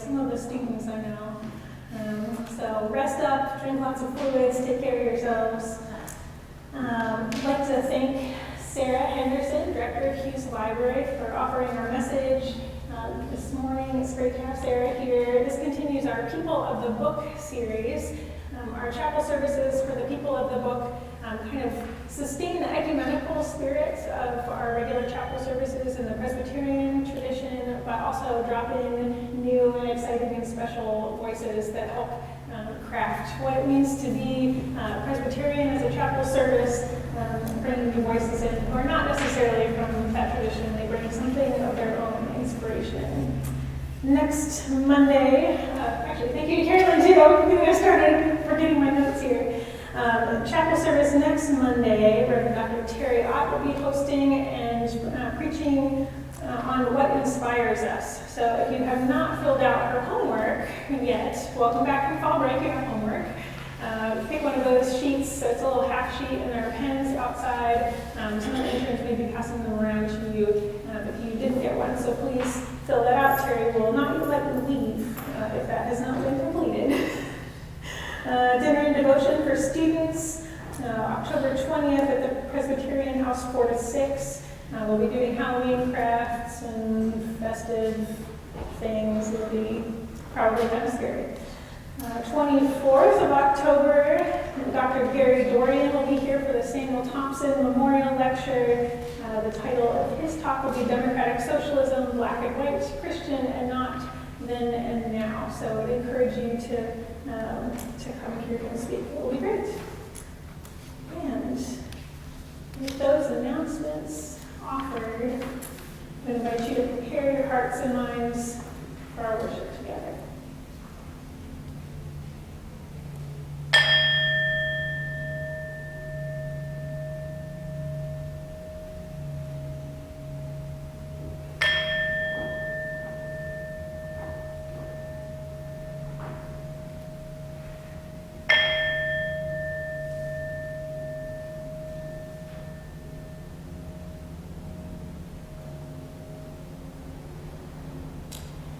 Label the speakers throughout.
Speaker 1: some of the students I know. So rest up, drink lots of fluids, take care of yourselves. I'd like to thank Sarah Henderson, Director of Hewes Library, for offering our message this morning. It's great to have Sarah here. This continues our People of the Book series. Our chapel services for the People of the Book kind of sustain the ecumenical spirit of our regular chapel services in the Presbyterian tradition, but also drop in new and exciting and special voices that help craft what it means to be Presbyterian as a chapel service, bringing new voices in who are not necessarily from that tradition. They bring something of their own inspiration. Next Monday, actually, thank you to Carolyn too. I started forgetting my notes here. Chapel service next Monday, Reverend Dr. Terry Ott will be hosting and preaching on what inspires us. So if you have not filled out her homework yet, welcome back from fall break. You have homework. Pick one of those sheets. So it's a little half sheet, and there are pens outside. Some of the interns may be passing them around to you if you didn't get one. So please fill that out. Terry will not let you leave if that has not been completed. Dinner and devotion for students, October 20th at the Presbyterian House, 4 to 6. We'll be doing Halloween crafts and festive things. It'll be probably kind of scary. 24th of October, Dr. Gary Dorian will be here for the Samuel Thompson Memorial Lecture. The title of his talk will be Democratic Socialism, Black and White, Christian and Not, Then and Now. So I'd encourage you to come here and speak. It will be great. And with those announcements offered, I invite you to prepare your hearts and minds for our worship together.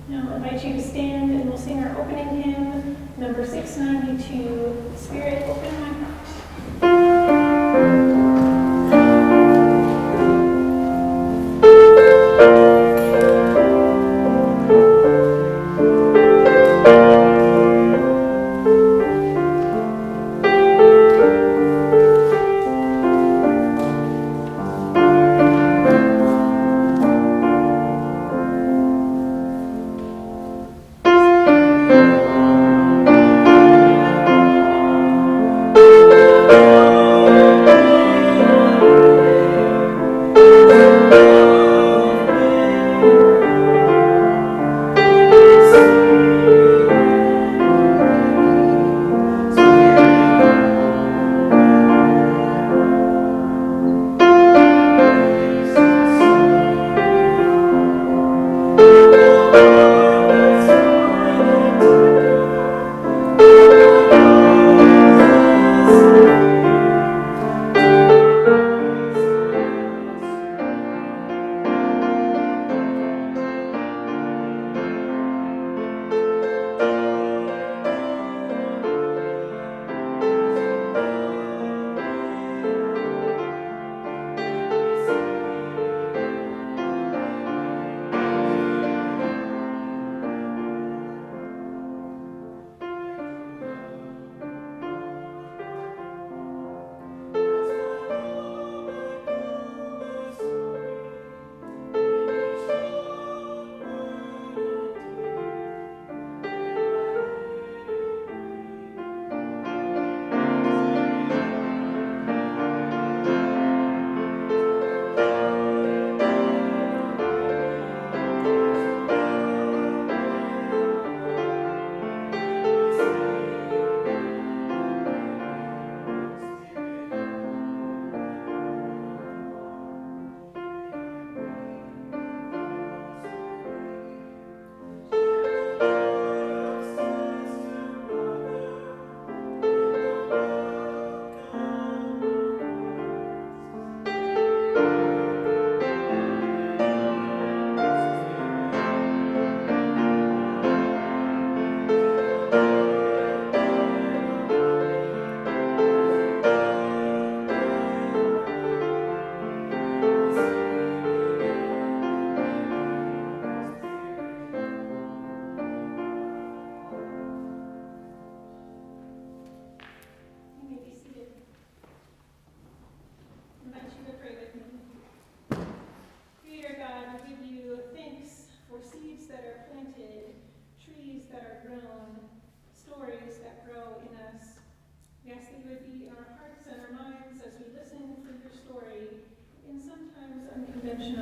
Speaker 1: Now I invite you to stand and we'll sing our opening hymn, number 692, Spirit, Open My Heart.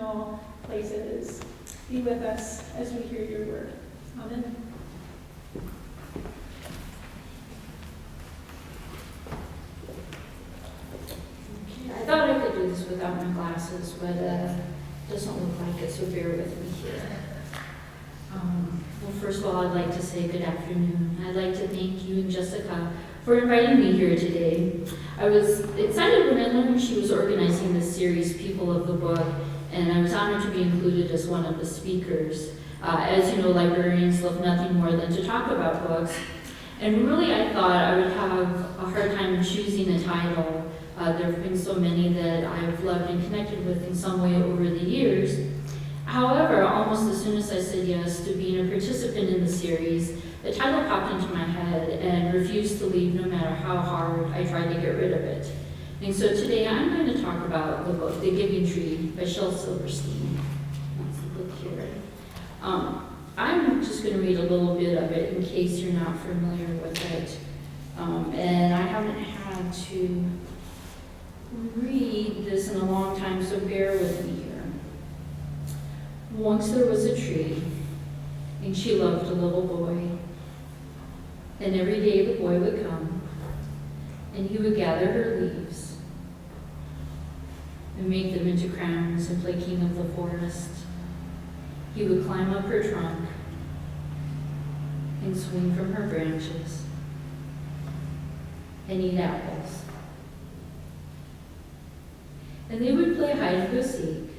Speaker 1: inspirational places. Be with us as we hear your word. Amen.
Speaker 2: I thought I could do this without my glasses, but it doesn't look like it, so bear with me here. Well, first of all, I'd like to say good afternoon. I'd like to thank you and Jessica for inviting me here today. I was excited when I learned she was organizing this series, People of the Book, and I was honored to be included as one of the speakers. As you know, librarians love nothing more than to talk about books, and really I thought I would have a hard time choosing a title. There have been so many that I've loved and connected with in some way over the years. However, almost as soon as I said yes to being a participant in the series, the title popped into my head and refused to leave no matter how hard I tried to get rid of it. And so today I'm going to talk about the book, The Giving Tree by Shel Silverstein. That's the book here. I'm just going to read a little bit of it in case you're not familiar with it. And I haven't had to read this in a long time, so bear with me here. Once there was a tree, and she loved a little boy. And every day the boy would come, and he would gather her leaves and make them into crowns and play king of the forest. He would climb up her trunk and swing from her branches and eat apples. And they would play hide and go seek.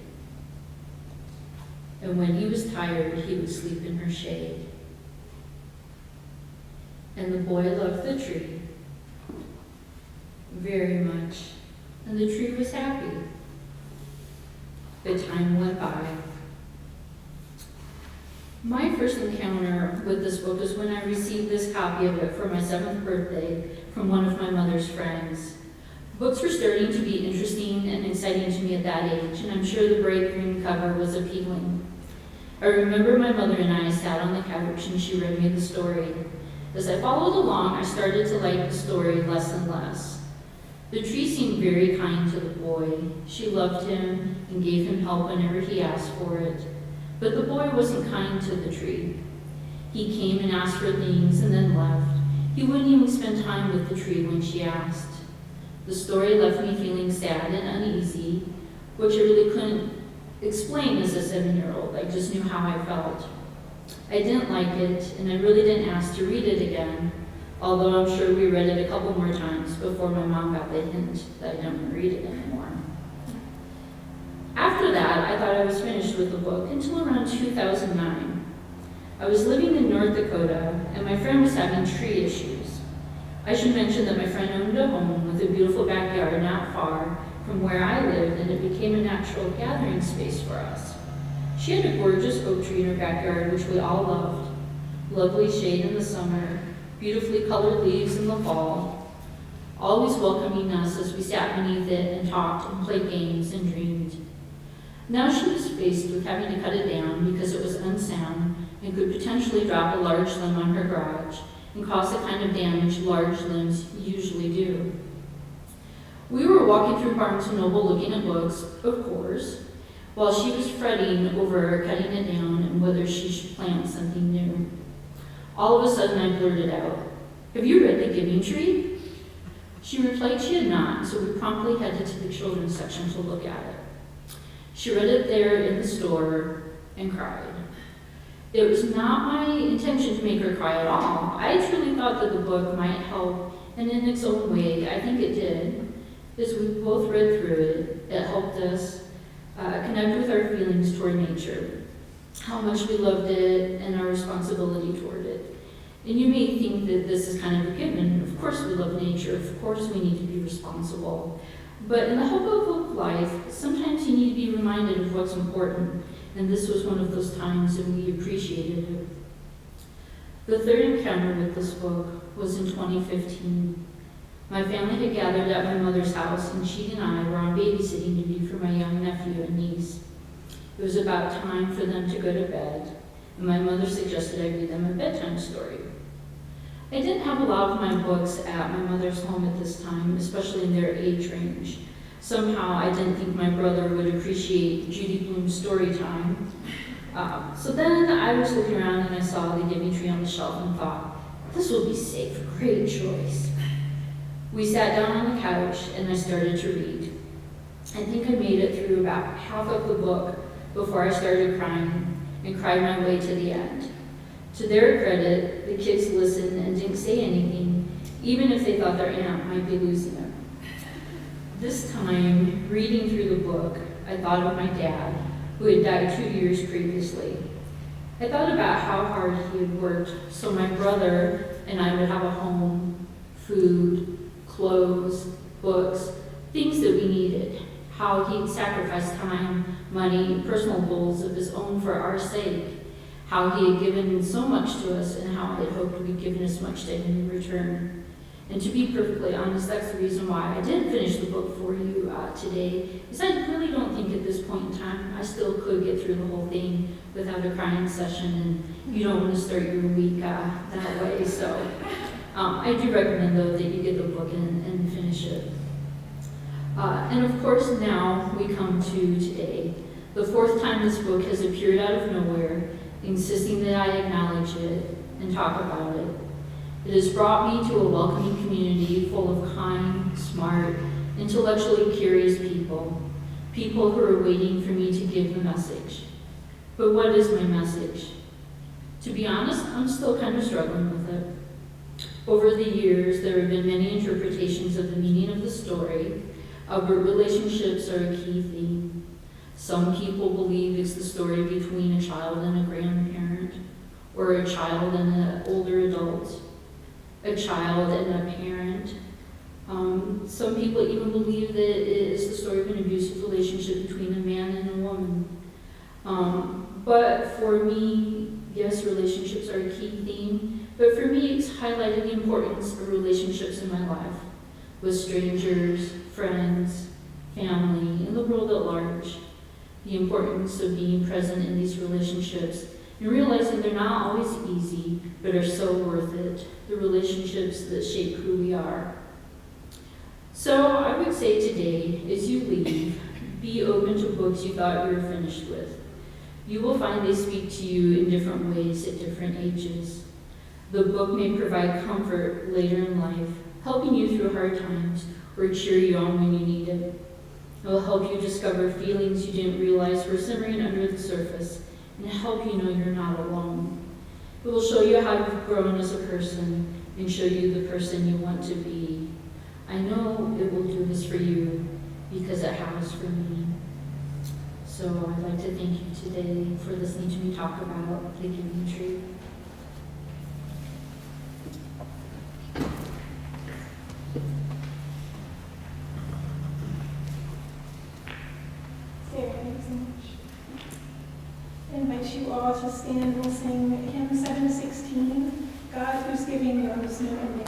Speaker 2: And when he was tired, he would sleep in her shade. And the boy loved the tree very much, and the tree was happy. But time went by. My first encounter with this book was when I received this copy of it for my 7th birthday from one of my mother's friends. Books were starting to be interesting and exciting to me at that age, and I'm sure the bright green cover was appealing. I remember my mother and I sat on the couch and she read me the story. As I followed along, I started to like the story less and less. The tree seemed very kind to the boy. She loved him and gave him help whenever he asked for it. But the boy wasn't kind to the tree. He came and asked for things and then left. He wouldn't even spend time with the tree when she asked. The story left me feeling sad and uneasy, which I really couldn't explain as a 7-year-old. I just knew how I felt. I didn't like it, and I really didn't ask to read it again, although I'm sure we read it a couple more times before my mom got the hint that I didn't want to read it anymore. After that, I thought I was finished with the book until around 2009. I was living in North Dakota, and my friend was having tree issues. I should mention that my friend owned a home with a beautiful backyard not far from where I lived, and it became a natural gathering space for us. She had a gorgeous oak tree in her backyard, which we all loved. Lovely shade in the summer, beautifully colored leaves in the fall, always welcoming us as we sat beneath it and talked and played games and dreamed. Now she was faced with having to cut it down because it was unsound and could potentially drop a large limb on her garage and cause the kind of damage large limbs usually do. We were walking through Barnes & Noble looking at books, of course, while she was fretting over cutting it down and whether she should plant something new. All of a sudden I blurted out, "Have you read The Giving Tree?" She replied she had not, so we promptly headed to the children's section to look at it. She read it there in the store and cried. It was not my intention to make her cry at all. I truly thought that the book might help, and in its own way, I think it did. As we both read through it, it helped us connect with our feelings toward nature, how much we loved it, and our responsibility toward it. And you may think that this is kind of a given. Of course we love nature. Of course we need to be responsible. But in the hope of life, sometimes you need to be reminded of what's important. And this was one of those times, and we appreciated it. The third encounter with this book was in 2015. My family had gathered at my mother's house, and she and I were on babysitting duty for my young nephew and niece. It was about time for them to go to bed, and my mother suggested I read them a bedtime story. I didn't have a lot of my books at my mother's home at this time, especially in their age range. Somehow I didn't think my brother would appreciate Judy Blume's story time. So then I was looking around and I saw the Giving Tree on the shelf and thought, this will be safe, great choice. We sat down on the couch and I started to read. I think I made it through about half of the book before I started crying and cried my way to the end. To their credit, the kids listened and didn't say anything, even if they thought their aunt might be losing them. This time, reading through the book, I thought of my dad, who had died 2 years previously. I thought about how hard he had worked so my brother and I would have a home, food, clothes, books, things that we needed. How he'd sacrificed time, money, personal goals of his own for our sake. How he had given so much to us and how I had hoped we'd given as much to him in return. And to be perfectly honest, that's the reason why I didn't finish the book for you today, because I really don't think at this point in time I still could get through the whole thing without a crying session, and you don't want to start your week that way. So I do recommend, though, that you get the book and finish it. And of course, now we come to today, the fourth time this book has appeared out of nowhere, insisting that I acknowledge it and talk about it. It has brought me to a welcoming community full of kind, smart, intellectually curious people who are waiting for me to give the message. But what is my message? To be honest, I'm still kind of struggling with it. Over the years, there have been many interpretations of the meaning of the story, but relationships are a key theme. Some people believe it's the story between a child and a grandparent, or a child and an older adult, a child and a parent. Some people even believe that it is the story of an abusive relationship between a man and a woman. But for me, yes, relationships are a key theme, but for me, it's highlighted the importance of relationships in my life, with strangers, friends, family, and the world at large. The importance of being present in these relationships and realizing they're not always easy, but are so worth it. The relationships that shape who we are. So I would say today, as you leave, be open to books you thought you were finished with. You will find they speak to you in different ways at different ages. The book may provide comfort later in life, helping you through hard times, or cheer you on when you need it. It will help you discover feelings you didn't realize were simmering under the surface, and help you know you're not alone. It will show you how you've grown as a person, and show you the person you want to be. I know it will do this for you, because it has for me. So I'd like to thank you today for listening to me talk about the Giving Tree.
Speaker 1: Sarah, thanks so much. I invite you all to stand. We'll sing hymn 716, God Whose Giving Knows No Ending.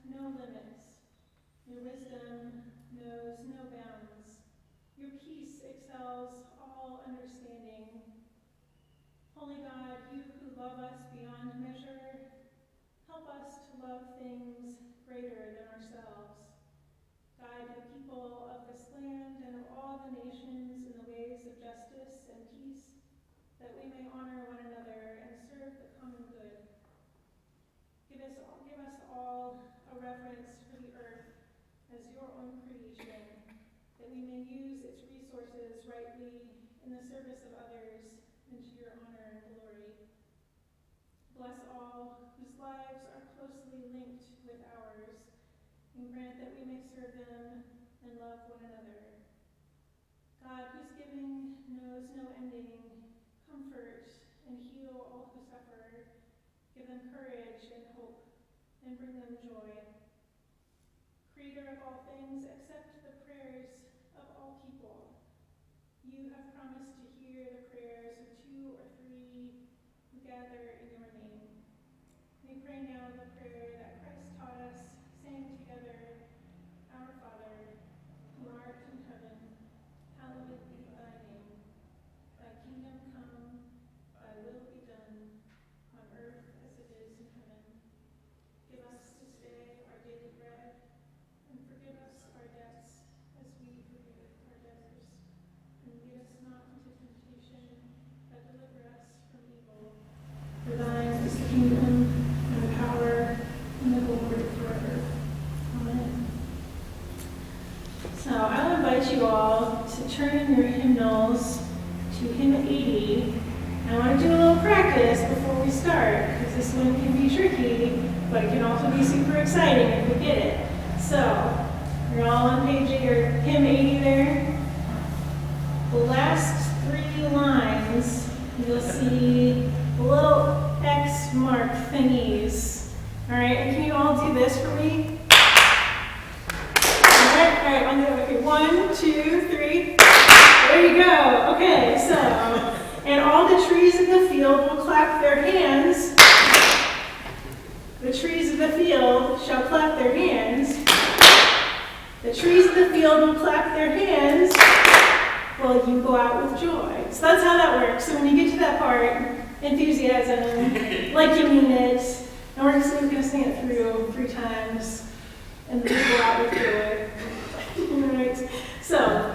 Speaker 1: no limits. Your wisdom knows no bounds. Your peace excels all understanding. Holy God, you who love us beyond measure, help us to love things greater than ourselves. Guide the people of this land and of all the nations in the ways of justice and peace, that we may honor one another and serve the common good. Give us all a reverence for the earth as your own creation, that we may use its resources rightly in the service of others and to your honor and glory. Bless all whose lives are closely linked with ours, and grant that we may serve them and love one another. God, whose giving knows no ending, comfort and heal all who suffer, give them courage and hope, and bring them joy. Creator of all things, accept the prayers of all people. You have promised to hear the prayers of 2 or 3 who gather in your name. We pray now the prayer that Christ taught us, saying together, Our Father, who art in heaven, hallowed be thy name. Thy kingdom come, thy will be done, on earth as it is in heaven. Give us this day our daily bread, and forgive us our debts as we forgive our debtors. And lead us not into temptation, but deliver us from evil. For thine is the kingdom, and the power, and the glory forever. Amen. So I'll invite you all to turn in your hymnals to hymn 80. I want to do a little practice before we start, because this one can be tricky, but it can also be super exciting if we get it. So, you're all on page 8, or hymn 80 there. The last 3 lines, you'll see little X mark thingies. All right, and can you all do this for me? All right, on the other. Okay, 1, 2, 3. There you go. Okay, so, and all the trees in the field will clap their hands. The trees of the field shall clap their hands. The trees of the field will clap their hands while you go out with joy. So that's how that works. So when you get to that part, enthusiasm, like you mean it, and we're just going to sing it through 3 times, and then go out with joy. All right. So.